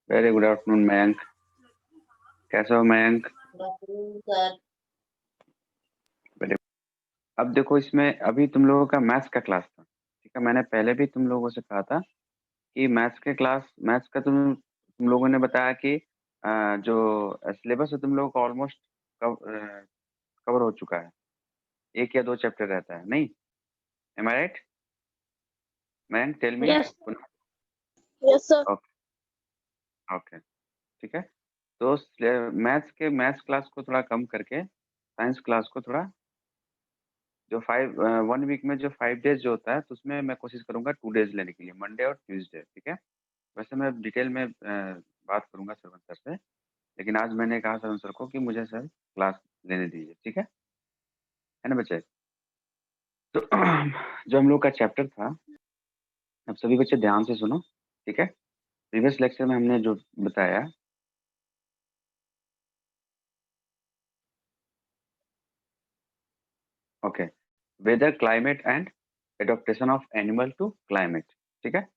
Very good afternoon Mayank. कैसे हो Mayank? Sir अब देखो, इसमें अभी तुम लोगों का मैथ्स का क्लास था, ठीक है। मैंने पहले भी तुम लोगों से कहा था कि मैथ्स का तुम लोगों ने बताया कि जो सिलेबस है तुम लोगों का ऑलमोस्ट कवर हो चुका है। एक या दो चैप्टर रहता है, नहीं? Am I right Mayank? Tell me. Yes yes sir. Okay, okay, ठीक है। तो मैथ्स क्लास को थोड़ा कम करके साइंस क्लास को थोड़ा, जो 1 वीक में जो 5 डेज जो होता है, तो उसमें मैं कोशिश करूंगा 2 डेज लेने के लिए, मंडे और ट्यूसडे, ठीक है। वैसे मैं डिटेल में बात करूंगा सरवण सर से, लेकिन आज मैंने कहा सरवण सर को कि मुझे सर क्लास लेने दीजिए, ठीक है ना बच्चे? तो जो हम लोग का चैप्टर था, अब सभी बच्चे ध्यान से सुनो, ठीक है। प्रीवियस लेक्चर में हमने जो बताया, okay, weather, climate and adaptation of animal to climate, ठीक है।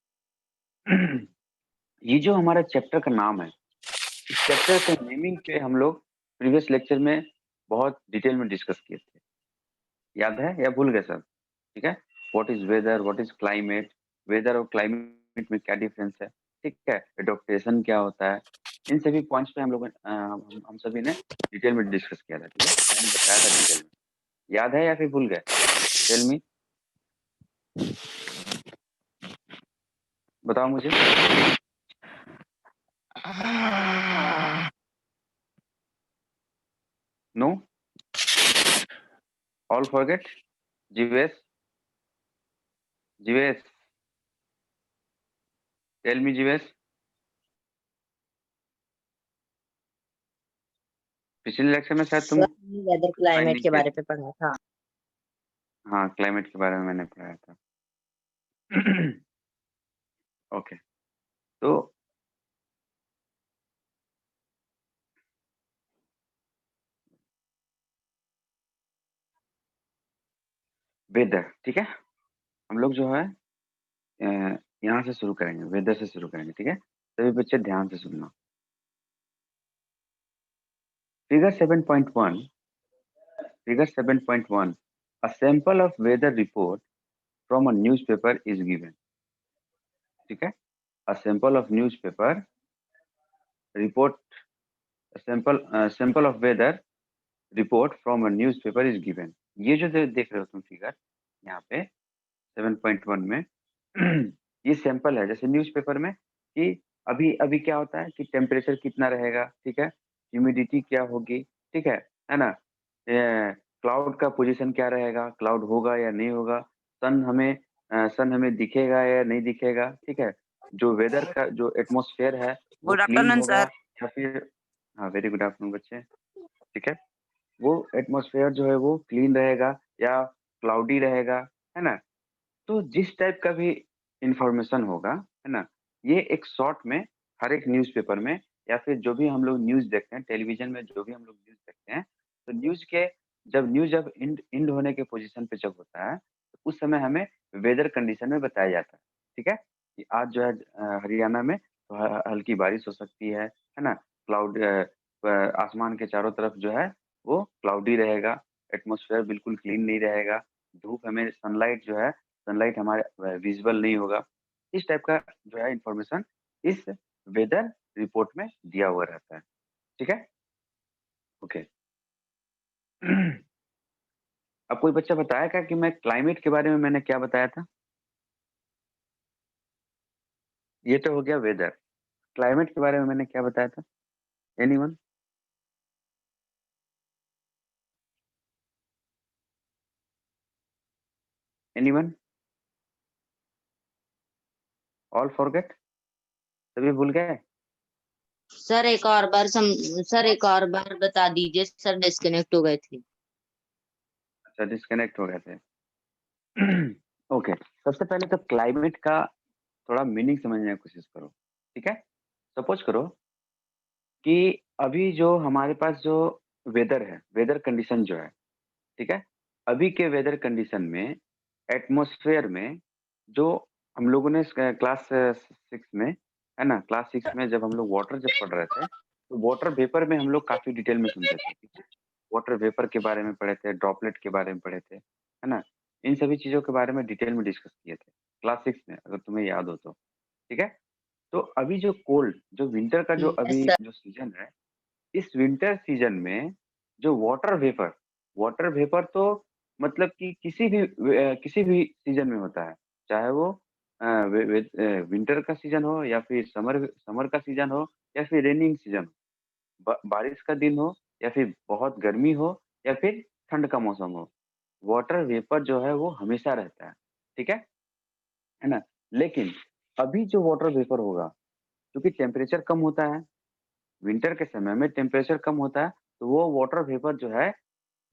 ये जो हमारा चैप्टर का नाम है, इस चैप्टर के नेमिंग पे हम लोग प्रीवियस लेक्चर में बहुत डिटेल में डिस्कस किए थे, याद है या भूल गए सब? ठीक है। What is weather, what is climate, weather और क्लाइमेट में क्या डिफरेंस है, ठीक है, एडॉप्टेशन क्या होता है, इन सभी पॉइंट्स पे हम लोग हम सभी ने डिटेल में डिस्कस किया था, ठीक है। मैंने बताया था डिटेल में, याद है या फिर भूल गए? टेल मी, बताओ मुझे। No, all forget? Jeevesh, Jeevesh, tell me Jeevesh. पिछले लेक्चर में शायद तुम सर वेदर ज्वाइन क्लाइमेट नहीं के किए बारे थे। पे पढ़ा था। हाँ, क्लाइमेट के बारे में मैंने पढ़ाया था। ओके, तो वेदर, ठीक है। हम लोग जो है यहाँ से शुरू करेंगे, वेदर से शुरू करेंगे, ठीक है। सभी बच्चे ध्यान से सुनना। Figure 7.1, figure 7.1, a sample of weather report from a newspaper is given, ठीक है। a sample of newspaper report, a sample of weather report from a newspaper is given। ये जो देख रहे हो तुम फिगर यहाँ पे 7.1 में, ये सैंपल है जैसे न्यूज़पेपर में कि अभी अभी क्या होता है कि टेम्परेचर कितना रहेगा, ठीक है, ह्यूमिडिटी क्या होगी, ठीक है ना, क्लाउड का पोजीशन क्या रहेगा, क्लाउड होगा या नहीं होगा, सन हमें दिखेगा या नहीं दिखेगा, ठीक है। जो वेदर का जो एटमॉस्फेयर है वो गुड क्लीन आफ्टरनून होगा सर। या फिर, हाँ वेरी गुड आफ्टरनून बच्चे, ठीक है। वो एटमॉस्फेयर जो है वो क्लीन रहेगा या क्लाउडी रहेगा, है ना। तो जिस टाइप का भी इंफॉर्मेशन होगा, है ना, ये एक शॉर्ट में हर एक न्यूज़पेपर में या फिर जो भी हम लोग न्यूज़ देखते हैं टेलीविजन में, जो भी हम लोग न्यूज़ देखते हैं, तो जब इंड इंड होने के पोजीशन पे जब होता है, तो उस समय हमें वेदर कंडीशन में बताया जाता है, ठीक है, कि आज जो है हरियाणा में तो हल्की बारिश हो सकती है ना। आसमान के चारों तरफ जो है वो क्लाउडी रहेगा, एटमॉस्फेयर बिल्कुल क्लीन नहीं रहेगा, धूप हमें सनलाइट हमारे विजिबल नहीं होगा। इस टाइप का जो है इंफॉर्मेशन इस वेदर रिपोर्ट में दिया हुआ रहता है, ठीक है। ओके। अब कोई बच्चा बताया क्या कि मैं क्लाइमेट के बारे में मैंने क्या बताया था? ये तो हो गया वेदर। क्लाइमेट के बारे में मैंने क्या बताया था? एनीवन? एनीवन? All forget? सभी भूल गए? सर एक और बार बता दीजिए सर, डिस्कनेक्ट हो गए थे। अच्छा, डिस्कनेक्ट हो गए थे। ओके, सबसे पहले तो क्लाइमेट का थोड़ा मीनिंग समझने की कोशिश करो, ठीक है। सपोज करो कि अभी जो हमारे पास जो वेदर है, वेदर कंडीशन जो है, ठीक है, अभी के वेदर कंडीशन में एटमॉस्फेयर में जो हम लोगों ने क्लास 6 में, है ना? क्लास 6 में जब हम लोग वाटर जब पढ़ रहे थे, तो वाटर वेपर में हम लोग काफ़ी डिटेल में सुनते थे, ठीक है? वाटर वेपर के बारे में पढ़े थे, ड्रॉपलेट के बारे में पढ़े थे, है ना? इन सभी चीज़ों के बारे में डिटेल में डिस्कस किए थे, क्लास 6 में अगर तुम्हें याद हो तो, ठीक है? तो अभी जो कोल्ड जो विंटर का जो यस अभी सर। जो सीज़न है, इस विंटर सीज़न में जो वाटर वेपर तो मतलब कि किसी भी सीज़न में होता है। चाहे वो विंटर का सीज़न हो या फिर समर का सीज़न हो या फिर रेनिंग सीज़न हो। बारिश का दिन हो या फिर बहुत गर्मी हो या फिर ठंड का मौसम हो, वाटर वेपर जो है वो हमेशा रहता है, ठीक है ना? लेकिन अभी जो वाटर वेपर होगा, क्योंकि टेम्परेचर कम होता है, विंटर के समय में टेम्परेचर कम होता है, तो वो वाटर वेपर जो है,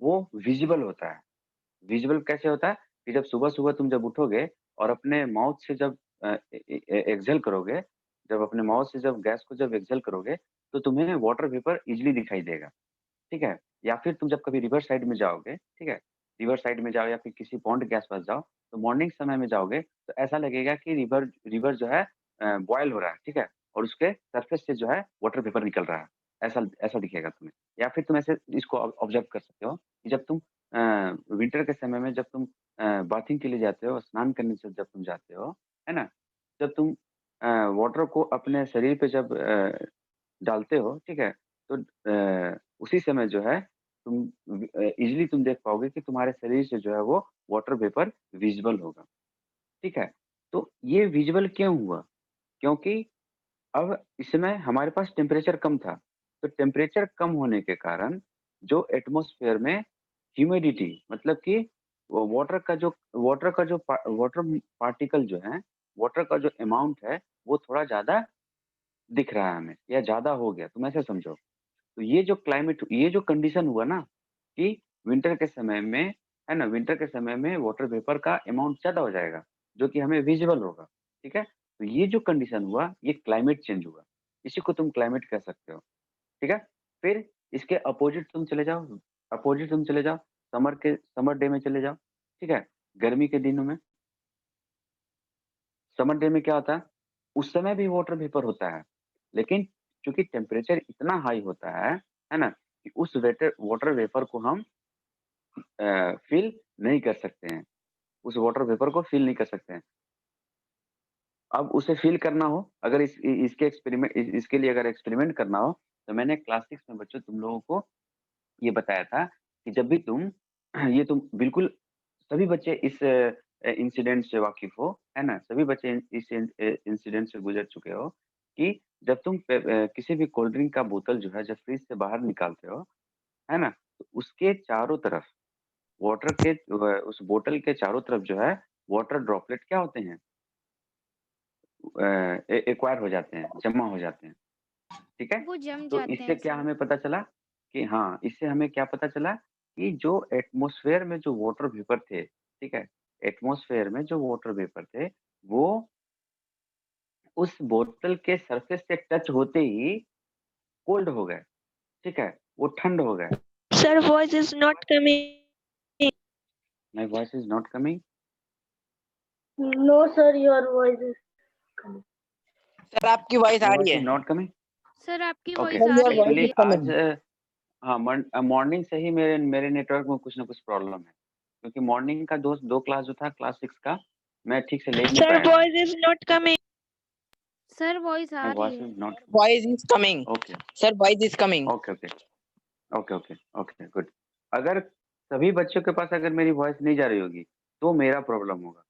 वो विज़िबल होता है। विज़ुअल कैसे होता है कि जब सुबह-सुबह तुम जब उठोगे और अपने माउथ से जब एक्सहेल करोगे, जब अपने माउथ से जब गैस को जब एक्सहेल करोगे, तो तुम्हें वाटर वेपर ईज़िली दिखाई देगा, ठीक है? या फिर तुम जब कभी रिवर साइड में जाओगे, ठीक है? रिवर साइड में जाओ या फिर किसी पॉन्ड के आस-पास जाओ, तो मॉर्निंग समय में जाओगे, तो ऐसा लगेगा कि रिवर रिवर जो है बॉयल हो रहा है, ठीक है? और उसके सरफेस से जो है वाटर वेपर निकल रहा है, ऐसा ऐसा दिखेगा तुम्हें। या फिर तुम ऐसे इसको ऑब्ज़र्व कर सकते हो कि जब तुम विंटर के समय में जब तुम बाथिंग के लिए जाते हो, स्नान करने से जब तुम जाते हो, है ना? जब तुम वाटर को अपने शरीर पे जब डालते हो, ठीक है? तो उसी समय जो है तुम ईज़िली तुम देख पाओगे कि तुम्हारे शरीर से जो है वो वाटर वेपर विज़िबल होगा, ठीक है? तो ये विज़िबल क्यों हुआ? क्योंकि अब इस समय हमारे पास टेम्परेचर कम था, तो टेम्परेचर कम होने के कारण जो एटमॉस्फेयर में ह्यूमिडिटी मतलब कि वो वाटर पार्टिकल जो है, वाटर का जो अमाउंट है, वो थोड़ा ज़्यादा दिख रहा है हमें या ज़्यादा हो गया, तुम ऐसे समझो। तो ये जो कंडीशन हुआ ना कि विंटर के समय में, है ना? विंटर के समय में वाटर वेपर का अमाउंट ज़्यादा हो जाएगा, जो कि हमें विज़िबल होगा, ठीक है? तो ये जो कंडीशन हुआ, ये क्लाइमेट चेंज हुआ। इसी को तुम क्लाइमेट कह सकते हो, ठीक है? फिर इसके अपोज़िट तुम चले जाओ, समर डे में चले जाओ, ठीक है? गर्मी के दिनों में, समर डे में क्या होता है? उस समय भी वाटर वेपर होता है, लेकिन चूँकि टेम्परेचर इतना हाई होता है ना? कि उस वाटर वेपर को हम फ़ील नहीं कर सकते हैं। उस वाटर वेपर को फ़ील नहीं कर सकते हैं। अब उसे फ़ील करना हो, अगर इसके लिए अगर एक्सपेरिमेंट करना हो, तो मैंने क्लास 6 में बच्चों तुम लोगों को ये बताया था कि जब भी तुम ये तुम बिल्कुल सभी बच्चे इस इंसिडेंट से वाकिफ़ हो, है ना? सभी बच्चे इंसिडेंट से गुज़र चुके हो कि जब तुम किसी भी कोल्ड ड्रिंक का बोतल जो है जब फ्रिज से बाहर निकालते हो, है ना? तो उसके चारों तरफ उस बोतल के चारों तरफ जो है वाटर ड्रॉपलेट क्या होते हैं? अ, एक्वायर हो जाते हैं, जमा हो जाते हैं, ठीक है? वो जम तो जाते इससे हैं क्या सर। हमें पता चला कि हाँ, इससे हमें क्या पता चला कि जो एटमॉस्फेयर में जो वाटर वेपर थे, ठीक है? एटमॉस्फेयर में जो वाटर वेपर थे, वो उस बोतल के सरफेस से टच होते ही कोल्ड हो गए, ठीक है? वो ठंड हो गए। Sir, voice is not coming. My voice is not coming. No, sir, your voice is coming. Sir आपकी वॉइस माय आ वॉइस रही इज़ है। Not coming. सर आपकी ओके, वॉइस सर आ योर रही वॉइस है। एक्चुअली इज आज coming. हाँ, मॉर्निंग से ही मेरे मेरे नेटवर्क में कुछ न कुछ प्रॉब्लम है, क्योंकि मॉर्निंग का 2 क्लास जो था क्लास 6 का, मैं ठीक से ले नहीं Sir, पाया था, voice is not ठीक है? coming. सर वॉइस आ माय रही वॉइस है। Is not voice is coming. Okay, sir voice is coming. Okay, okay, okay, okay, okay, good. अगर सभी बच्चों के पास अगर मेरी वॉइस नहीं जा रही होगी, तो मेरा प्रॉब्लम होगा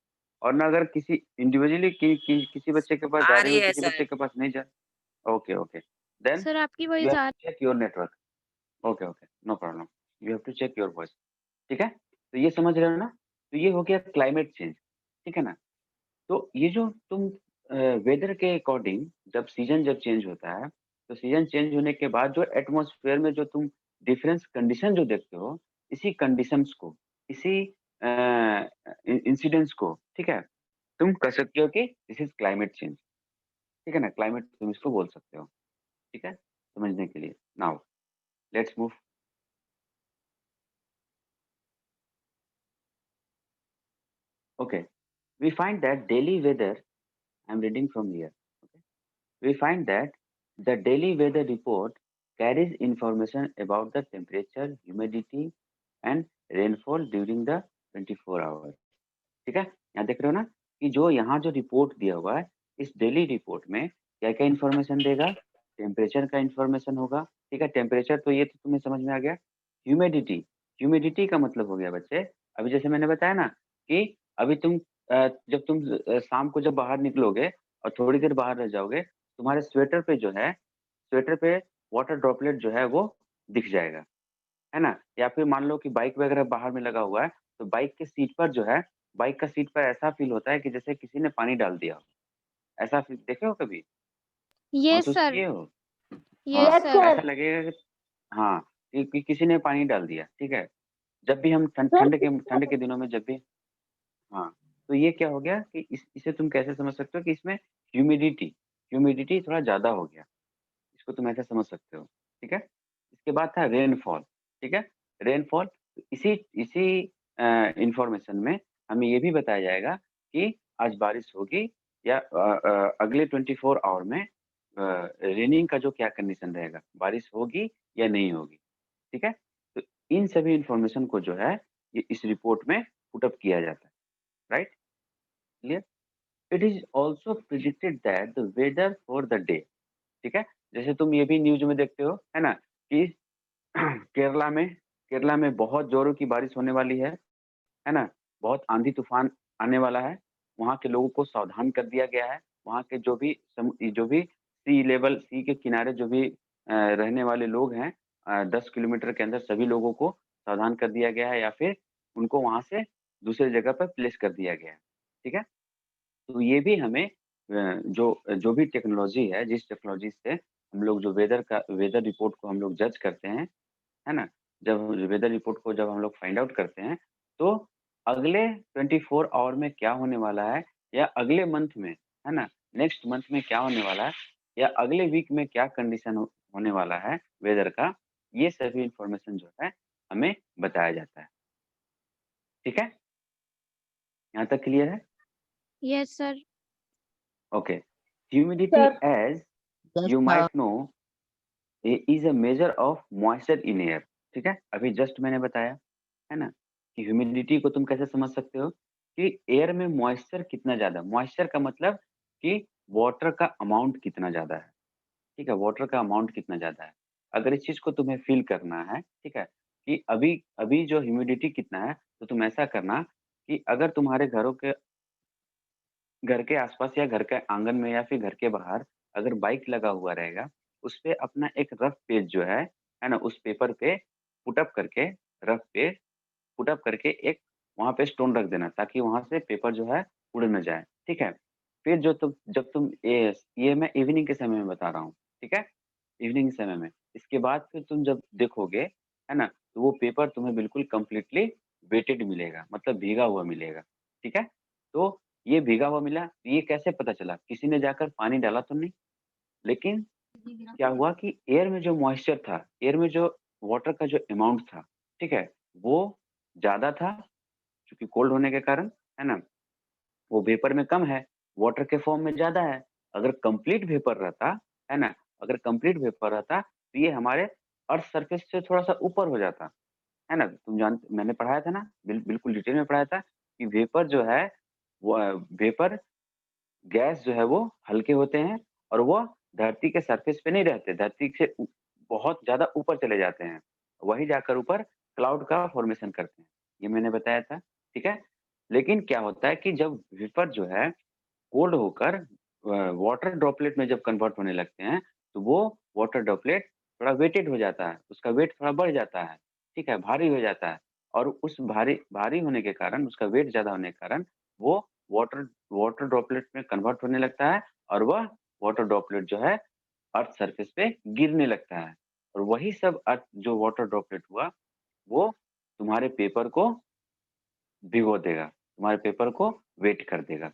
और ना अगर किसी इंडिविजुअली किसी बच्चे के पास जा आ रही रही हो, है किसी सर। बच्चे के पास नहीं जा ओके, ओके, देन सर आपकी यू वॉइस हैव आ to check your network. Okay, okay, no problem. You have to check your voice, ठीक है? तो ये समझ रहे हो ना? तो ये हो गया क्लाइमेट चेंज, ठीक है ना? तो ये जो तुम वेदर के अकॉर्डिंग जब चेंज होता है, तो सीज़न चेंज होने के बाद जो एटमॉस्फेयर में जो तुम डिफरेंस कंडीशन जो देखते हो, इसी कंडीशंस को, इसी इंसिडेंट्स को, ठीक है? तुम कह सकते हो कि दिस इज़ क्लाइमेट चेंज, ठीक है ना? क्लाइमेट तुम इसको बोल सकते हो, ठीक है? समझने के लिए। Now let's move okay, we find that daily weather I am reading from here, okay? we find that the daily weather report carries information about the temperature, humidity and rainfall during the 24 hours. ठीक है, यहाँ देख रहे हो ना कि जो यहाँ जो रिपोर्ट दिया हुआ है, इस डेली रिपोर्ट में क्या क्या इन्फॉर्मेशन देगा? टेम्परेचर का इन्फॉर्मेशन होगा, ठीक है। टेम्परेचर तो ये तो तुम्हें समझ में आ गया। ह्यूमिडिटी, ह्यूमिडिटी का मतलब हो गया बच्चे, अभी जैसे मैंने बताया ना कि अभी तुम जब तुम शाम को जब बाहर निकलोगे और थोड़ी देर बाहर रह जाओगे, तुम्हारे स्वेटर पे जो है, स्वेटर पे वाटर ड्रॉपलेट जो है वो दिख जाएगा, है ना? या फिर मान लो कि बाइक वगैरह बाहर में लगा हुआ है, तो बाइक के सीट पर जो है, बाइक का सीट पर ऐसा फ़ील होता है कि जैसे किसी ने पानी डाल दिया हो। ऐसा फ़ील देखे हो कभी? यस महसूस सर। किए हो? यस हाँ, Yes, सर। ऐसा sir. लगेगा कि हाँ, कि किसी ने पानी डाल दिया, ठीक है? जब भी हम Sir, ठंड के दिनों में जब भी हाँ, तो ये क्या हो गया कि इसे तुम कैसे समझ सकते हो कि इसमें ह्यूमिडिटी ह्यूमिडिटी थोड़ा ज़्यादा हो गया। इसको तुम ऐसे समझ सकते हो, ठीक है? इसके बाद था रेनफॉल, ठीक है? रेनफॉल इसी इसी इन्फॉर्मेशन में हमें ये भी बताया जाएगा कि आज बारिश होगी या अगले 24 आवर में रेनिंग का जो क्या कंडीशन रहेगा, बारिश होगी या नहीं होगी, ठीक है? तो इन सभी इन्फॉर्मेशन को जो है, ये इस रिपोर्ट में पुट अप किया जाता है, right? Clear? It is also predicted that the weather for the day, ठीक है? जैसे तुम ये भी न्यूज़ में देखते हो, है ना? कि केरला में बहुत ज़ोरों की बारिश होने वाली है ना? बहुत आंधी-तूफ़ान आने वाला है। वहाँ के लोगों को सावधान कर दिया गया है। वहाँ के जो भी सी के किनारे जो भी रहने वाले लोग हैं 10 किलोमीटर के अंदर सभी लोगों को सावधान कर दिया गया है या फिर उनको वहाँ से दूसरी जगह पर प्लेस कर दिया गया है। ठीक है? तो ये भी हमें जो भी टेक्नोलॉजी है, जिस टेक्नोलॉजी से हम लोग जो वेदर रिपोर्ट को हम लोग जज करते हैं, है ना? जब वेदर रिपोर्ट को जब हम लोग फाइंड आउट करते हैं, तो अगले 24 आवर में क्या होने वाला है या अगले मंथ में, है ना? नेक्स्ट मंथ में क्या होने वाला है या अगले वीक में क्या कंडीशन होने वाला है वेदर का, ये सभी इन्फॉर्मेशन जो है हमें बताया जाता है। ठीक है? यहाँ तक क्लियर है? Yes sir. Okay. Humidity sir. As Yes, you sir. might know is a measure of moisture in air। ठीक है? अभी जस्ट मैंने बताया, है ना? कि ह्यूमिडिटी को तुम कैसे समझ सकते हो कि एयर में मॉइस्चर कितना ज़्यादा, मॉइस्चर का मतलब कि वाटर का अमाउंट कितना ज़्यादा है, ठीक है? वाटर का अमाउंट कितना ज़्यादा है। अगर इस चीज़ को तुम्हें फ़ील करना है, ठीक है? कि अभी अभी जो ह्यूमिडिटी कितना है, तो तुम ऐसा करना कि अगर तुम्हारे घर के आस-पास या घर के आँगन में या फिर घर के बाहर अगर बाइक लगा हुआ रहेगा, उसपे अपना एक रफ पेज जो है ना? उस पेपर पे पुट अप करके रफ पे पुट अप करके एक वहाँ पे स्टोन रख देना ताकि वहाँ से पेपर जो है उड़ ना जाए, ठीक है? फिर जो तुम जब तुम ये मैं इवनिंग के समय में बता रहा हूँ, ठीक है? इवनिंग समय में। इसके बाद फिर तुम जब देखोगे, है ना? तो वो पेपर तुम्हें बिल्कुल कंप्लीटली वेटेड मिलेगा, मतलब भीगा हुआ मिलेगा, ठीक है? तो ये भीगा हुआ मिला, तो ये कैसे पता चला? किसी ने जाकर पानी डाला तो नहीं, लेकिन क्या हुआ कि एयर में जो मॉइस्चर था, एयर में जो वाटर का जो अमाउंट था, ठीक है? वो ज़्यादा था क्योंकि कोल्ड होने के कारण, है ना? वो वेपर में कम है, वाटर के फॉर्म में ज़्यादा है। अगर कंप्लीट वेपर रहता, है ना? अगर कंप्लीट वेपर रहता, तो ये हमारे अर्थ सरफेस से थोड़ा-सा ऊपर हो जाता, है ना? मैंने पढ़ाया था ना, बिल्कुल डिटेल में पढ़ाया था कि वेपर जो है, वो वेपर गैस जो है वो हल्के होते हैं और वो धरती के सरफेस पे नहीं रहते, धरती से बहुत ज़्यादा ऊपर चले जाते हैं। वही जाकर ऊपर क्लाउड का फॉर्मेशन करते हैं। ये मैंने बताया था, ठीक है? लेकिन क्या होता है कि जब वेपर जो है कोल्ड होकर वाटर ड्रॉपलेट में जब कन्वर्ट होने लगते हैं, तो वो वाटर ड्रॉपलेट थोड़ा वेटेड हो जाता है, उसका वेट थोड़ा बढ़ जाता है, ठीक है? भारी हो जाता है और उस भारी भारी होने के कारण, उसका वेट ज़्यादा होने के कारण वो वाटर वाटर ड्रॉपलेट में कन्वर्ट होने लगता है और वह वाटर ड्रॉपलेट जो है अर्थ सरफेस पे गिरने लगता है और वही सब अर्थ जो वाटर ड्रॉपलेट हुआ, वो तुम्हारे पेपर को भिगो देगा, तुम्हारे पेपर को वेट कर देगा।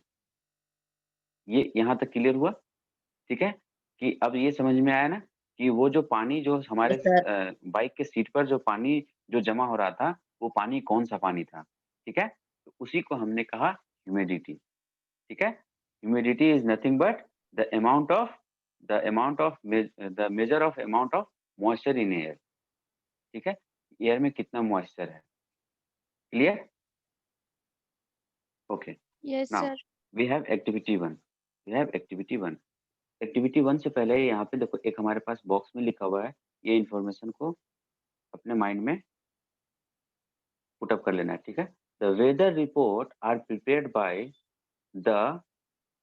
ये यहाँ तक क्लियर हुआ? ठीक है? कि अब ये समझ में आया ना कि वो जो पानी जो हमारे Yes, sir. बाइक के सीट पर जो पानी जो जमा हो रहा था, वो पानी कौन-सा पानी था, ठीक है? तो उसी को हमने कहा ह्यूमिडिटी, ठीक है? Humidity is nothing but the amount of the measure of amount of moisture in air. ठीक है, एयर में कितना मॉइस्चर है। Clear? Okay, Yes, now sir. We have activity 1। Activity 1 से पहले यहाँ पे देखो एक हमारे पास बॉक्स में लिखा हुआ है, ये इन्फॉर्मेशन को अपने माइंड में पुट अप कर लेना है। ठीक है, the weather report are prepared by the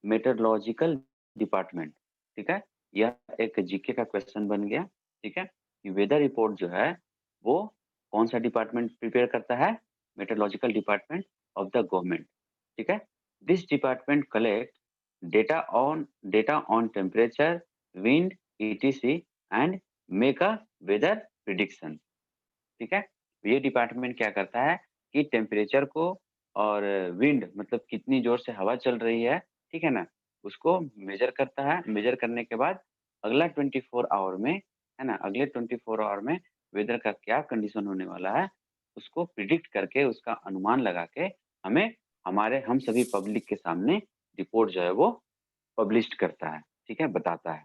meteorological department. ठीक है, यह एक जीके का क्वेश्चन बन गया। ठीक है, कि वेदर रिपोर्ट जो है वो कौन सा डिपार्टमेंट प्रिपेयर करता है? Meteorological department of the government. ठीक है, this department collect data on temperature, wind, etc and make a weather prediction. ठीक है, ये डिपार्टमेंट क्या करता है कि टेम्परेचर को और विंड मतलब कितनी जोर से हवा चल रही है, ठीक है ना, उसको मेजर करता है। मेजर करने के बाद अगला 24 आवर में, है ना, अगले 24 आवर में वेदर का क्या कंडीशन होने वाला है उसको प्रिडिक्ट करके, उसका अनुमान लगा के हमें हम सभी पब्लिक के सामने रिपोर्ट जो है वो पब्लिश करता है। ठीक है, बताता है।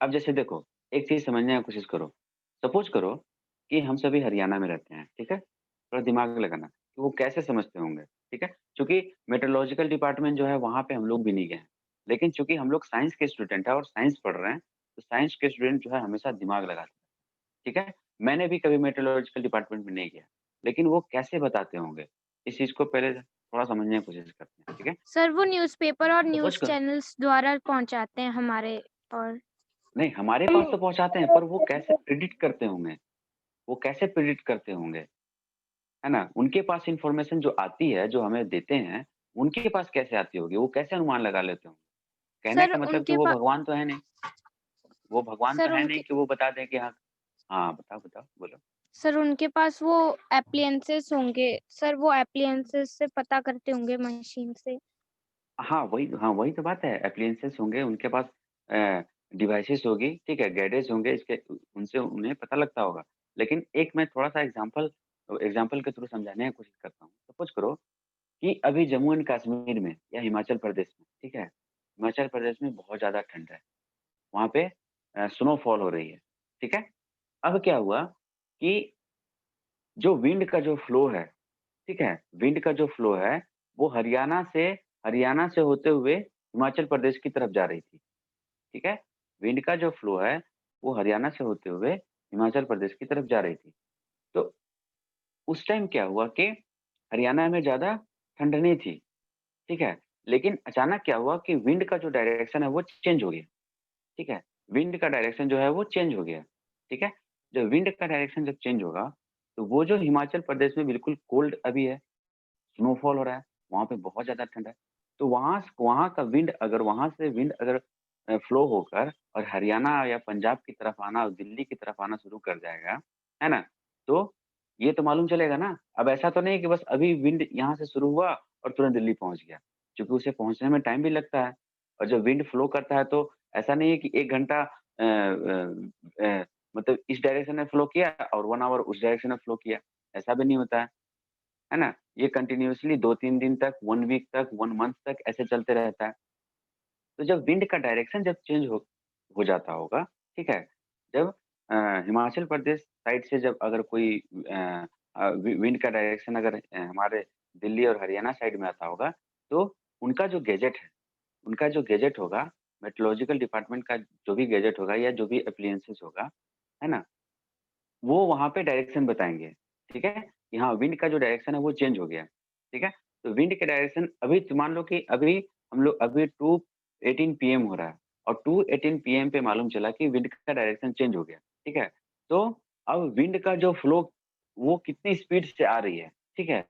अब जैसे देखो, एक चीज समझने की कोशिश करो। सपोज करो कि हम सभी हरियाणा में रहते हैं। ठीक है, थोड़ा दिमाग लगाना कि वो कैसे समझते होंगे। ठीक है, क्योंकि मेट्रोलॉजिकल डिपार्टमेंट जो है वहाँ पे हम लोग भी नहीं गए हैं, लेकिन चूंकि हम लोग साइंस के स्टूडेंट है और साइंस पढ़ रहे हैं, तो साइंस के स्टूडेंट जो है हमेशा दिमाग लगाते हैं। ठीक है, मैंने भी कभी मेट्रोलॉजिकल डिपार्टमेंट में नहीं गया, लेकिन वो कैसे बताते होंगे इस चीज को पहले थोड़ा समझने की कोशिश करते हैं। ठीक है, सर वो न्यूज़पेपर और सपोज न्यूज़ करो, चैनल्स द्वारा पहुंचाते हैं हमारे। और नहीं हमारे पास तो पहुंचाते हैं, पर वो कैसे प्रिडिक्ट करते होंगे, वो कैसे प्रिडिक्ट करते होंगे, है ना? उनके पास इन्फॉर्मेशन जो आती है, जो हमें देते हैं, उनके पास कैसे आती होगी? वो कैसे अनुमान लगा लेते होंगे? कहने सर का मतलब कि उनके वो पास भगवान तो है नहीं, वो भगवान तो सर है नहीं उनके कि वो बता दें कि हाँ। हाँ, बताओ, बताओ, बोलो। सर उनके पास वो एप्लियंसेस होंगे। सर वो एप्लियंसेस से पता करते होंगे मशीन से। हाँ, वही तो बात है, एप्लियंसेस होंगे, उनके पास डिवाइसेस होगी, ठीक है, गैजेट्स होंगे, इसके उनसे उन्हें पता लगता होगा। लेकिन एक मैं थोड़ा-सा एग्ज़ाम्पल के थ्रू समझाने की कोशिश करता हूँ। सपोज़ करो कि अभी जम्मू एंड कश्मीर में या हिमाचल प्रदेश में, ठीक है? हिमाचल प्रदेश में बहुत ज़्यादा ठंड है। वहाँ पे स्नोफॉल हो रही है, ठीक है? अब क्या हुआ कि जो विंड का जो फ्लो है, ठीक है? विंड का जो फ्लो है, वो हरियाणा से होते हुए हिमाचल प्रदेश की तरफ जा रही थी, ठीक है? विंड का जो फ्लो है, वो हरियाणा से होते हुए हिमाचल प्रदेश की तरफ जा रही थी। तो उस टाइम क्या हुआ कि हरियाणा में ज़्यादा ठंड नहीं थी, ठीक है? लेकिन अचानक क्या हुआ कि विंड का जो डायरेक्शन है वो चेंज हो गया, ठीक है? विंड का डायरेक्शन जो है वो चेंज हो गया, ठीक है? जब विंड का डायरेक्शन जब चेंज होगा, तो वो जो हिमाचल प्रदेश में बिल्कुल कोल्ड अभी है, स्नोफॉल हो रहा है, वहाँ पे बहुत ज़्यादा ठंड है। तो वहाँ का विंड अगर वहाँ से विंड अगर फ्लो होकर और हरियाणा या पंजाब की तरफ आना और दिल्ली की तरफ आना शुरू कर जाएगा, है ना? तो ये तो मालूम चलेगा ना। अब ऐसा तो नहीं है कि बस अभी विंड यहाँ से शुरू हुआ और तुरंत दिल्ली पहुँच गया, क्योंकि उसे पहुँचने में टाइम भी लगता है। और जब विंड फ्लो करता है तो ऐसा नहीं है कि 1 घंटा मतलब इस डायरेक्शन में फ्लो किया और 1 आवर उस डायरेक्शन में फ्लो किया, ऐसा भी नहीं होता है ना? ये कंटिन्यूअसली 2-3 दिन तक, 1 वीक तक, 1 मंथ तक ऐसे चलते रहता है। तो जब विंड का डायरेक्शन जब चेंज हो जाता होगा, ठीक है? जब हिमाचल प्रदेश साइड से जब अगर कोई विंड का डायरेक्शन अगर हमारे दिल्ली और हरियाणा साइड में आता होगा, तो उनका जो गैजेट है, उनका जो गैजेट होगा, मेट्रोलॉजिकल डिपार्टमेंट का जो भी गैजेट होगा या जो भी एप्लायंसेस होगा, है ना? वो वहाँ पे डायरेक्शन बताएँगे, ठीक है? कि हाँ, विंड का जो डायरेक्शन है वो चेंज हो गया, ठीक है? तो विंड के डायरेक्शन अभी मान लो कि अभी 2:18 पीएम हो रहा है और 2:18 पीएम पे मालूम चला कि विंड का डायरेक्शन चेंज हो गया, ठीक है? तो अब विंड का जो फ्लो वो कितनी स्पीड से आ रही है, ठीक है?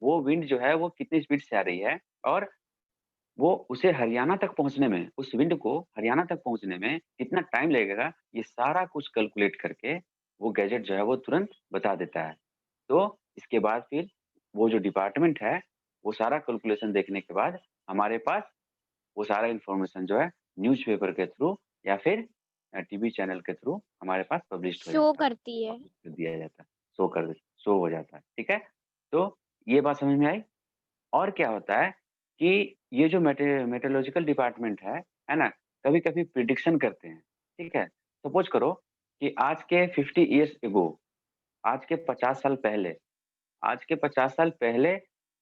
वो विंड जो है वो कितनी स्पीड से आ रही है और वो उसे हरियाणा तक पहुँचने में, उस विंड को हरियाणा तक पहुँचने में कितना टाइम लगेगा, ये सारा कुछ कैलकुलेट करके वो गैजेट जो है वो तुरंत बता देता है। तो इसके बाद फिर वो जो डिपार्टमेंट है, वो सारा कैलकुलेशन देखने के बाद हमारे पास वो सारा इन्फॉर्मेशन जो है न्यूज़पेपर के थ्रू या फिर टीवी चैनल के थ्रू हमारे पास पब्लिश्ड हो शो जाता है, करती है। पब्लिश कर दिया जाता है, शो हो जाता है, ठीक है? तो ये बात समझ में आई? और क्या होता है कि ये जो मेटेरोलॉजिकल डिपार्टमेंट है ना? कभी कभी प्रिडिक्शन करते हैं, ठीक है। सपोज करो कि आज के 50 ईयर्स एगो, आज के 50 साल पहले, आज के 50 साल पहले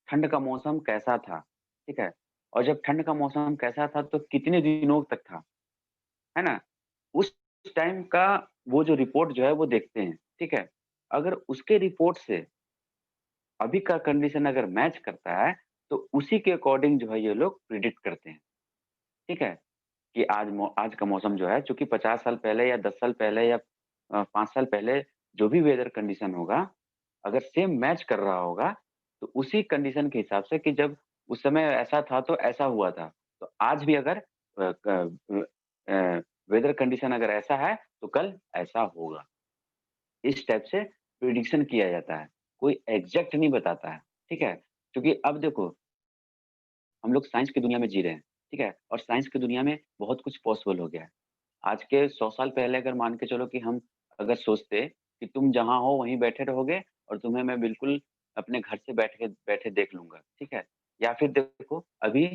ठंड का मौसम कैसा था, ठीक है। और जब ठंड का मौसम कैसा था तो कितने दिनों तक था, है ना। उस टाइम का वो जो रिपोर्ट जो है वो देखते हैं, ठीक है। अगर उसके रिपोर्ट से अभी का कंडीशन अगर मैच करता है तो उसी के अकॉर्डिंग जो है ये लोग प्रिडिक्ट करते हैं, ठीक है। कि आज का मौसम जो है, चूंकि 50 साल पहले या 10 साल पहले या 5 साल पहले जो भी वेदर कंडीशन होगा, अगर सेम मैच कर रहा होगा तो उसी कंडीशन के हिसाब से कि जब उस समय ऐसा था तो ऐसा हुआ था, तो आज भी अगर वेदर कंडीशन अगर ऐसा है तो कल ऐसा होगा। इस टाइप से प्रिडिक्शन किया जाता है, कोई एग्जैक्ट नहीं बताता है, ठीक है। क्योंकि अब देखो, हम लोग साइंस की दुनिया में जी रहे हैं, ठीक है। और साइंस की दुनिया में बहुत कुछ पॉसिबल हो गया है। आज के 100 साल पहले अगर मान के चलो कि हम अगर सोचते कि तुम जहाँ हो वहीं बैठे रहोगे और तुम्हें मैं बिल्कुल अपने घर से बैठे बैठे देख लूँगा, ठीक है। या फिर देखो अभी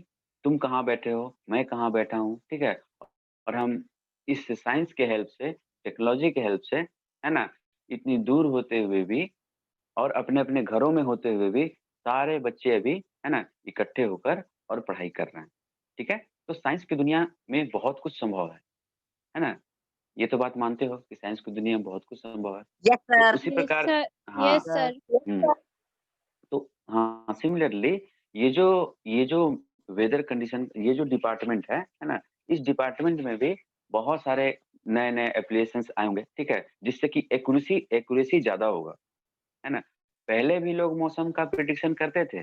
तुम कहाँ बैठे हो, मैं कहाँ बैठा हूँ, ठीक है। और हम इस साइंस के हेल्प से, टेक्नोलॉजी के हेल्प से, है ना, इतनी दूर होते हुए भी और अपने-अपने घरों में होते हुए भी सारे बच्चे अभी, है ना, इकट्ठे होकर और पढ़ाई कर रहे हैं, ठीक है। तो साइंस की दुनिया में बहुत कुछ संभव है ना? ये तो बात मानते हो कि साइंस की दुनिया में बहुत कुछ संभव है। Yes, तो sir. उसी यस प्रकार सर। हाँ, यस सर। हुँ, तो हाँ, सिमिलरली ये जो वेदर कंडीशन ये जो डिपार्टमेंट है ना? इस डिपार्टमेंट में भी बहुत सारे नए-नए एप्लीकेशंस आए होंगे, ठीक है? जिससे कि एक्यूरेसी एक्यूरेसी ज़्यादा होगा, है ना? पहले भी लोग मौसम का प्रिडिक्शन करते थे,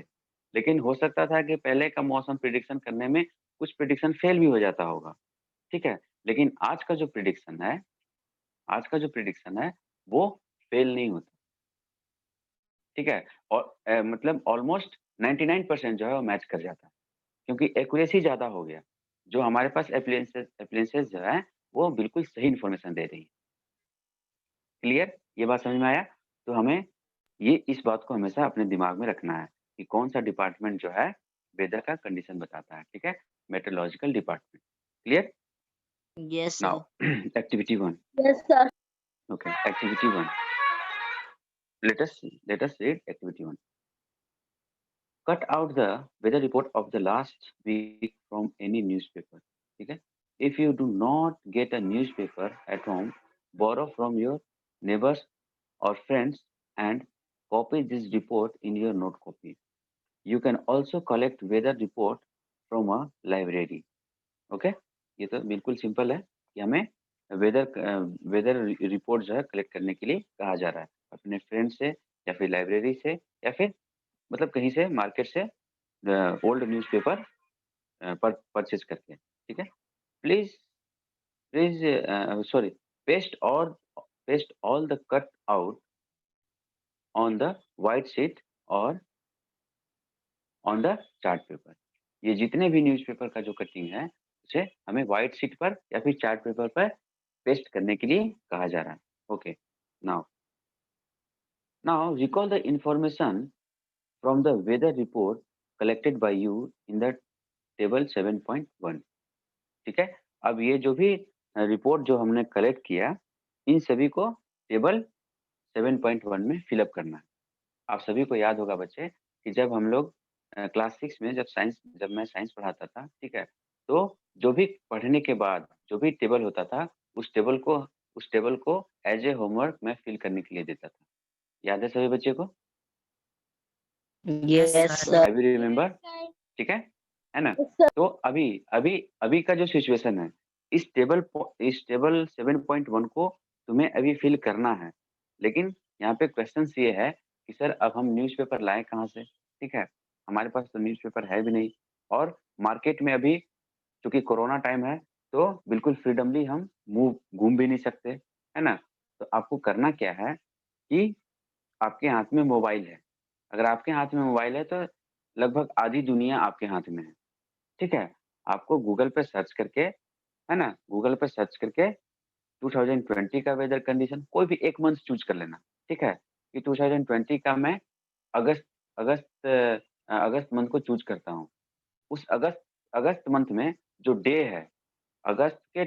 लेकिन हो सकता था कि पहले का मौसम प्रिडिक्शन करने में कुछ प्रिडिक्शन फेल भी हो जाता होगा, ठीक है? लेकिन आज का जो प्रिडिक्शन है, वो फेल नहीं होता, ठीक है? और मतलब ऑलमोस्ट 99% जो है वो मैच कर जाता है, क्योंकि एक्यूरेसी ज़्यादा हो गया। जो हमारे पास एप्लायंसेस जो है, वो बिल्कुल सही इन्फॉर्मेशन दे रही है। क्लियर? ये बात समझ में आया? तो हमें ये इस बात को हमेशा अपने दिमाग में रखना है कि कौन-सा डिपार्टमेंट जो है, वेदर का कंडीशन बताता है, ठीक है? Meteorological department. Clear? Yes, sir. Now activity 1 Yes, sir. Okay, activity 1 let us read activity 1. Cut out the weather report of the last week from any newspaper. ठीक है? If you do not get a newspaper at home, borrow from your neighbors or friends and copy this report in your note copy. You can also collect weather report from a library. Okay? ये तो बिल्कुल simple है कि हमें weather report जो है collect करने के लिए कहा जा रहा है। अपने फ्रेंड से या फिर लाइब्रेरी से या फिर मतलब कहीं से मार्केट से ओल्ड न्यूज़पेपर परचेज करके, ठीक है? प्लीज़ प्लीज़ सॉरी पेस्ट और paste all the cut out on the white sheet और ऑन द चार्ट पेपर। ये जितने भी न्यूज़पेपर का जो कटिंग है, उसे हमें व्हाइट शीट पर या फिर चार्ट पेपर पर पेस्ट करने के लिए कहा जा रहा है। Okay, now now recall the information from the weather report collected by you in the table 7.1। ठीक है? अब ये जो भी रिपोर्ट जो हमने कलेक्ट किया, इन सभी को टेबल 7.1 में फिल अप करना है। आप सभी को याद होगा बच्चे कि जब हम लोग क्लास 6 में जब मैं साइंस पढ़ाता था, ठीक है? तो जो भी पढ़ने के बाद जो भी टेबल होता था, उस टेबल को एज़ ए होमवर्क मैं फिल करने के लिए देता था। याद है सभी बच्चे को? Yes, sir. Have you remember? ठीक है ना? Yes, sir. तो अभी अभी अभी का जो सिचुएशन है, इस टेबल 7.1 को तुम्हें अभी फिल करना है। लेकिन यहाँ पे क्वेश्चंस ये है कि सर अब हम न्यूज़पेपर लाएँ कहाँ से? ठीक है? हमारे पास तो न्यूज़पेपर है भी नहीं और मार्केट में अभी चूँकि कोरोना टाइम है, तो बिल्कुल फ्रीडमली हम घूम भी नहीं सकते, है ना? तो आपको करना क्या है कि आपके हाथ में मोबाइल है। अगर आपके हाथ में मोबाइल है तो लगभग आधी दुनिया आपके हाथ में है, ठीक है? आपको गूगल पे सर्च करके, है ना? गूगल पे सर्च करके 2020 का वेदर कंडीशन कोई भी 1 मंथ चूज़ कर लेना, ठीक है? कि 2020 का मैं अगस्त अगस्त मंथ को चूज़ करता हूँ। उस अगस्त अगस्त मंथ में जो डे है, अगस्त के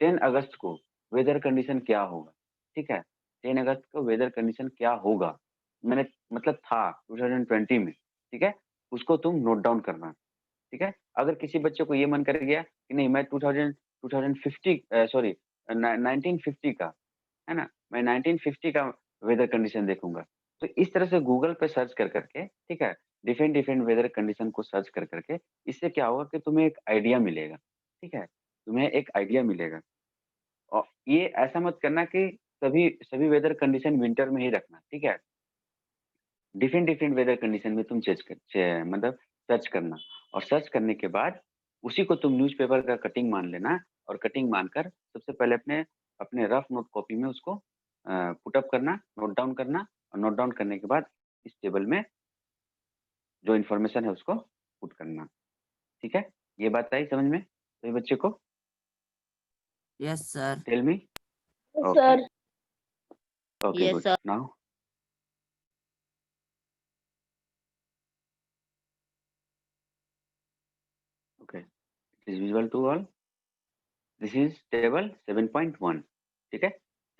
10 अगस्त को वेदर कंडीशन क्या होगा, ठीक है? 10 अगस्त को वेदर कंडीशन क्या होगा, मैंने मतलब था 2020 में, ठीक है? उसको तुम नोट डाउन करना, ठीक है? अगर किसी बच्चे को ये मन कर गया कि नहीं मैं 2050 सॉरी 1950 का, है ना? मैं 1950 का वेदर कंडीशन देखूँगा। तो इस तरह से गूगल पे सर्च कर के, ठीक है? डिफरेंट डिफरेंट वेदर कंडीशन को सर्च कर के, इससे क्या होगा कि तुम्हें एक आइडिया मिलेगा, ठीक है? तुम्हें एक आइडिया मिलेगा। और ये ऐसा मत करना कि सभी सभी वेदर कंडीशन विंटर में ही रखना, ठीक है? डिफरेंट डिफरेंट वेदर कंडीशन में तुम मतलब सर्च करना, और सर्च करने के बाद उसी को तुम न्यूज़पेपर का कटिंग मान लेना, और कटिंग मानकर सबसे पहले अपने अपने रफ नोट कॉपी में उसको पुट अप करना, नोट डाउन करना, और नोट डाउन करने के बाद इस टेबल में जो इन्फॉर्मेशन है उसको पुट करना, ठीक है? ये बात आई समझ में सभी बच्चे को? Yes, sir. Tell me. Yes, okay sir. Okay Yes, good sir. Now okay it is visual to all. This is table 7.1, ठीक है?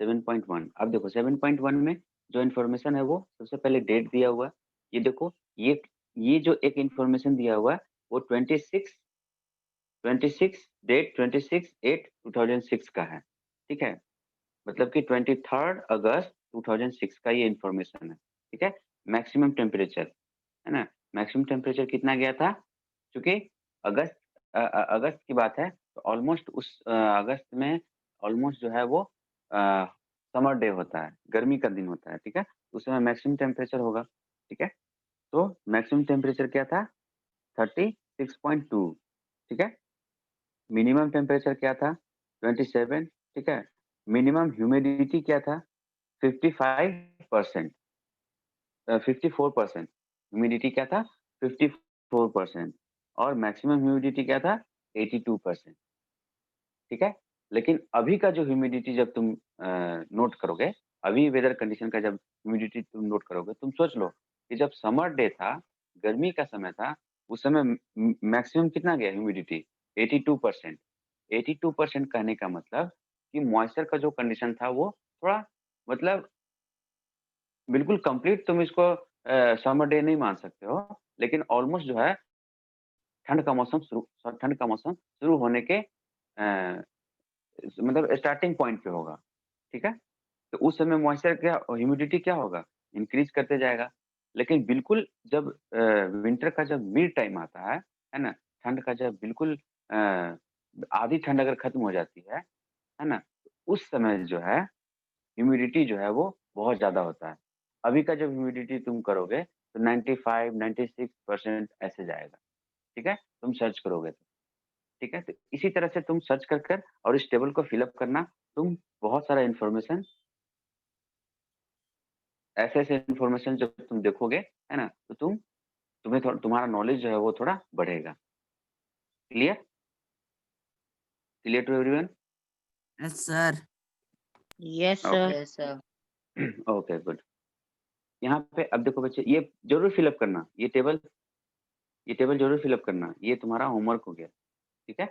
7.1 अब देखो 7.1 में जो इन्फॉर्मेशन है वो सबसे पहले डेट दिया हुआ है। ये देखो, ये जो एक इन्फॉर्मेशन दिया हुआ है वो 26 डेट 26/8/2006 का है, ठीक है? मतलब कि 23 अगस्त 2006 का ये इन्फॉर्मेशन है, ठीक है? मैक्सिमम टेम्परेचर, है ना? मैक्सिमम टेम्परेचर कितना गया था? क्योंकि अगस्त की बात है, तो ऑलमोस्ट उस अगस्त में ऑलमोस्ट जो है वो समर डे होता है, गर्मी का दिन होता है, ठीक है? उस समय मैक्सिमम टेम्परेचर होगा, ठीक है? तो मैक्सिमम टेम्परेचर क्या था? 36.2, ठीक है? मिनिमम टेम्परेचर क्या था? 27, ठीक है? मिनिमम ह्यूमिडिटी क्या था? 55%, 54%। ह्यूमिडिटी क्या था? 54%। और मैक्सिमम ह्यूमिडिटी क्या था? 82%, ठीक है? लेकिन अभी का जो ह्यूमिडिटी जब तुम नोट करोगे, अभी वेदर कंडीशन का जब ह्यूमिडिटी तुम नोट करोगे, तुम सोच लो कि जब समर डे था, गर्मी का समय था, उस समय मैक्सिमम कितना गया ह्यूमिडिटी? 82%। 82% कहने का मतलब कि मॉइस्चर का जो कंडीशन था वो थोड़ा मतलब बिल्कुल कंप्लीट तुम इसको समर डे नहीं मान सकते हो, लेकिन ऑलमोस्ट जो है ठंड का मौसम शुरू होने के मतलब स्टार्टिंग पॉइंट पे होगा, ठीक है? तो उस समय मॉइस्चर क्या ह्यूमिडिटी क्या होगा? इंक्रीज करते जाएगा। लेकिन बिल्कुल जब विंटर का जब मिड टाइम आता है ना? ठंड का जब बिल्कुल आधी ठंड अगर खत्म हो जाती है ना? उस समय जो है ह्यूमिडिटी जो है वो बहुत ज़्यादा होता है। अभी का जब ह्यूमिडिटी तुम करोगे तो 95-96% ऐसे जाएगा, ठीक है? तुम सर्च करोगे तो, ठीक है? तो इसी तरह से तुम सर्च कर और इस टेबल को फिल अप करना, तुम बहुत सारा इन्फॉर्मेशन ऐसे-ऐसे इन्फॉर्मेशन जब तुम देखोगे, है ना? तो तुम्हें थोड़ा तुम्हारा नॉलेज जो है वो थोड़ा बढ़ेगा। Clear? Clear to everyone? Yes, sir. Yes, sir. Okay Yes, sir. Okay good. यहाँ पे अब देखो बच्चे ये ज़रूर फिल अप करना, ये टेबल ज़रूर फिल अप करना, ये तुम्हारा होमवर्क हो गया, ठीक है?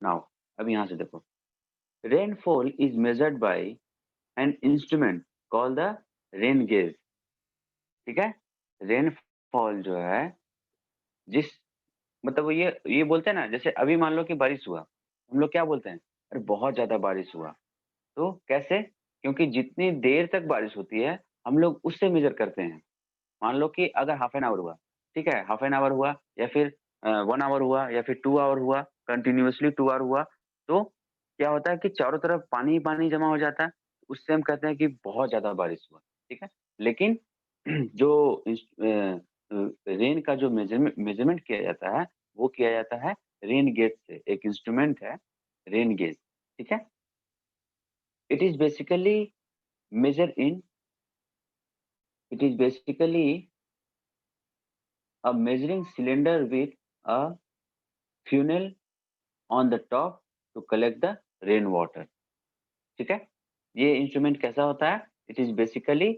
नाउ अब यहाँ से देखो, rainfall is measured by an instrument called the rain gauge, ठीक है? रेनफॉल जो है जिस मतलब वो ये बोलते हैं ना, जैसे अभी मान लो कि बारिश हुआ, हम लोग क्या बोलते हैं? अरे बहुत ज़्यादा बारिश हुआ। तो कैसे? क्योंकि जितनी देर तक बारिश होती है, हम लोग उससे मेजर करते हैं। मान लो कि अगर हाफ एन आवर हुआ, ठीक है? हाफ एन आवर हुआ या फिर 1 आवर हुआ या फिर 2 आवर हुआ, कंटिन्यूअसली 2 आवर हुआ, तो क्या होता है कि चारों तरफ पानी ही पानी जमा हो जाता है। उससे हम कहते हैं कि बहुत ज़्यादा बारिश हुआ, ठीक है? लेकिन जो रेन का जो मेज़रमेंट किया जाता है, वो किया जाता है रेन गेज से। एक इंस्ट्रूमेंट है रेन गेज, ठीक है? It is basically measure in it is basically a measuring cylinder with a funnel on the top to collect the rain water, ठीक है? ये इंस्ट्रूमेंट कैसा होता है? It is basically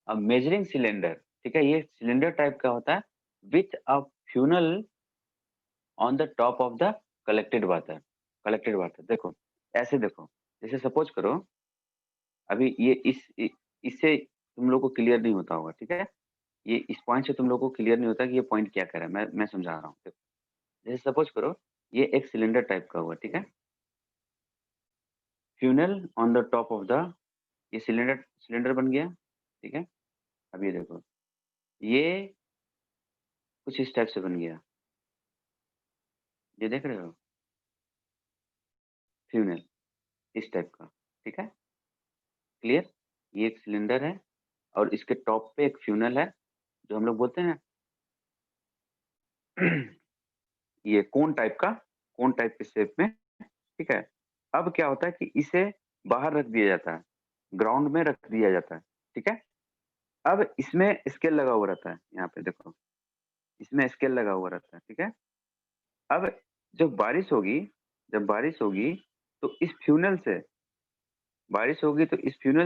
a measuring cylinder, ठीक है? ये सिलेंडर टाइप का होता है with a funnel on the top of the collected water, देखो ऐसे देखो, जैसे सपोज करो अभी ये इससे तुम लोग को क्लियर नहीं होता होगा, ठीक है? ये इस पॉइंट से तुम लोग को क्लियर नहीं होता कि ये पॉइंट क्या कह रहा है, मैं समझा रहा हूँ। देखो, जैसे सपोज करो ये एक सिलेंडर टाइप का हुआ, ठीक है? Funnel on the top of the, ये सिलेंडर बन गया, ठीक है? अब ये देखो, ये कुछ इस टाइप से बन गया, ये देख रहे हो? फ्यूनल इस टाइप का, ठीक है? क्लियर? ये एक सिलेंडर है और इसके टॉप पे एक फ्यूनल है, जो हम लोग बोलते हैं ये कोन टाइप के शेप में, ठीक है? अब क्या होता है कि इसे बाहर रख दिया जाता है, ग्राउंड में रख दिया जाता है, ठीक है? अब इसमें स्केल लगा हुआ रहता है, यहाँ पे देखो, इसमें स्केल लगा हुआ रहता है, ठीक है? अब जब बारिश होगी तो इस फ्यूनल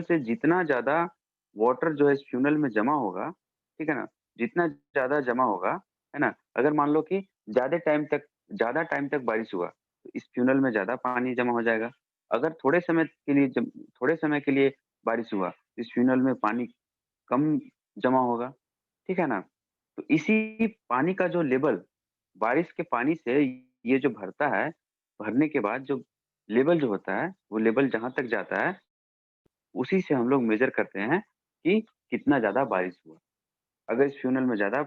से जितना ज़्यादा वाटर जो है इस फ्यूनल में जमा होगा, ठीक है ना? जितना ज़्यादा जमा होगा, है ना? अगर मान लो कि ज़्यादा टाइम तक बारिश हुआ, तो इस फ्यूनल में ज़्यादा पानी जमा हो जाएगा। अगर थोड़े समय के लिए बारिश हुआ, तो इस फ्यूनल में पानी कम जमा होगा, ठीक है ना? तो इसी पानी का जो लेवल बारिश के पानी से ये जो भरता है, भरने के बाद जो लेवल जो होता है, वो लेवल जहाँ तक जाता है, उसी से हम लोग मेज़र करते हैं कि कितना ज़्यादा बारिश हुआ। अगर इस फ्यूनल में ज़्यादा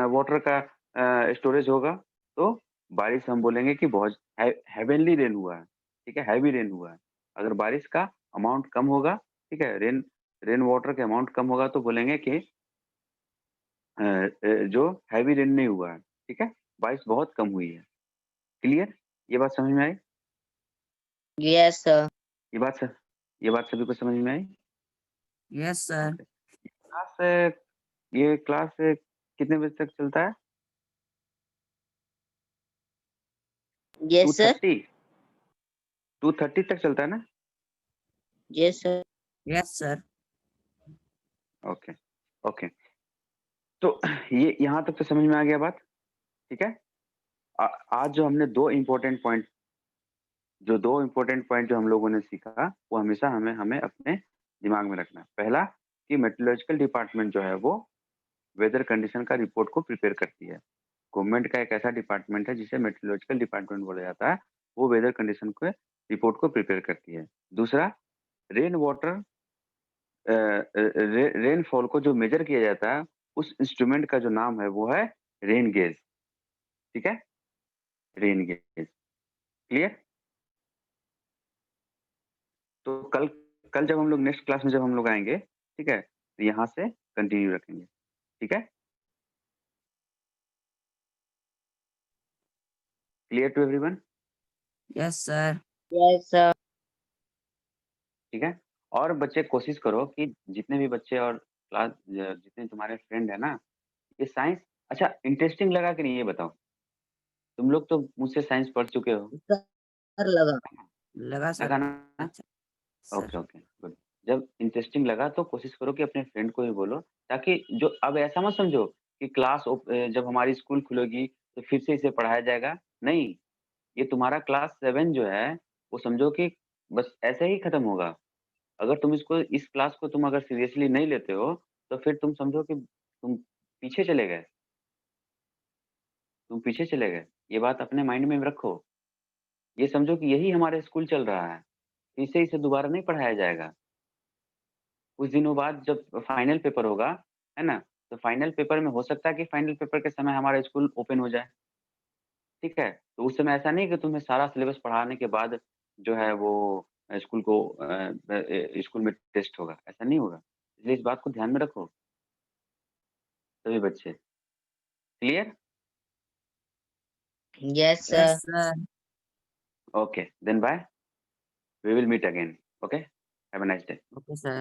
वाटर का स्टोरेज होगा, तो बारिश हम बोलेंगे कि बहुत हेवेनली रेन हुआ है, ठीक है? हेवी रेन हुआ है। अगर बारिश का अमाउंट कम होगा, ठीक है? रेन वाटर का अमाउंट कम होगा तो बोलेंगे कि जो हेवी रेन नहीं हुआ है, ठीक है? बारिश बहुत कम हुई है। क्लियर? ये बात समझ में आई? Yes, sir. ये बात सभी को समझ में आई? Yes, sir. ओके। ये क्लास कितने बजे तक चलता है? Yes, sir. 2:30 2:30 तक चलता है ना? Yes, sir. Yes, sir. Okay, okay. तो ये यहाँ तक तो समझ में आ गया बात, ठीक है? आज जो हमने 2 इम्पोर्टेंट पॉइंट जो हम लोगों ने सीखा, वो हमेशा हमें अपने दिमाग में रखना है। पहला कि मेट्रोलॉजिकल डिपार्टमेंट जो है वो वेदर कंडीशन का रिपोर्ट को प्रिपेयर करती है। गवर्नमेंट का एक ऐसा डिपार्टमेंट है जिसे मेट्रोलॉजिकल डिपार्टमेंट बोला जाता है, वो वेदर कंडीशन के रिपोर्ट को प्रिपेयर करती है। दूसरा, रेन वाटर रेनफॉल को जो मेजर किया जाता है, उस इंस्ट्रूमेंट का जो नाम है वो है रेन गेज, ठीक है? Rain gauge. क्लियर? तो कल जब हम लोग नेक्स्ट क्लास में जब हम लोग आएंगे, ठीक है? तो यहाँ से कंटिन्यू रखेंगे, ठीक है? Clear to everyone? Yes, sir. Yes, sir. ठीक है? और बच्चे कोशिश करो कि जितने भी बच्चे और क्लास जितने तुम्हारे फ्रेंड है ना, ये साइंस अच्छा इंटरेस्टिंग लगा कि नहीं ये बताओ? तुम लोग तो मुझसे साइंस पढ़ चुके हो, Sir लगा. लगा सर। लगा ना? अच्छा सर। Okay, okay, good. जब इंटरेस्टिंग लगा तो कोशिश करो कि अपने फ्रेंड को भी बोलो, ताकि जो अब ऐसा मत समझो कि जब हमारी स्कूल खुलेगी तो फिर से इसे पढ़ाया जाएगा, नहीं। ये तुम्हारा क्लास 7 जो है, वो समझो कि बस ऐसे ही खत्म होगा। अगर इस क्लास को तुम अगर सीरियसली नहीं लेते हो, तो फिर तुम समझो कि तुम पीछे चले गए, ये बात अपने माइंड में रखो। ये समझो कि यही हमारा स्कूल चल रहा है, इसे दोबारा नहीं पढ़ाया जाएगा। कुछ दिनों बाद जब फाइनल पेपर होगा, है ना? तो फाइनल पेपर में हो सकता है कि फाइनल पेपर के समय हमारा स्कूल ओपन हो जाए, ठीक है? तो उस समय ऐसा नहीं कि तुम्हें सारा सिलेबस पढ़ाने के बाद जो है वो स्कूल में टेस्ट होगा, ऐसा नहीं होगा। इसलिए इस बात को ध्यान में रखो, सभी बच्चे। Clear? Yes, sir. Yes, sir. Okay, then bye. We will meet again. Okay? Have a nice day. Okay, sir.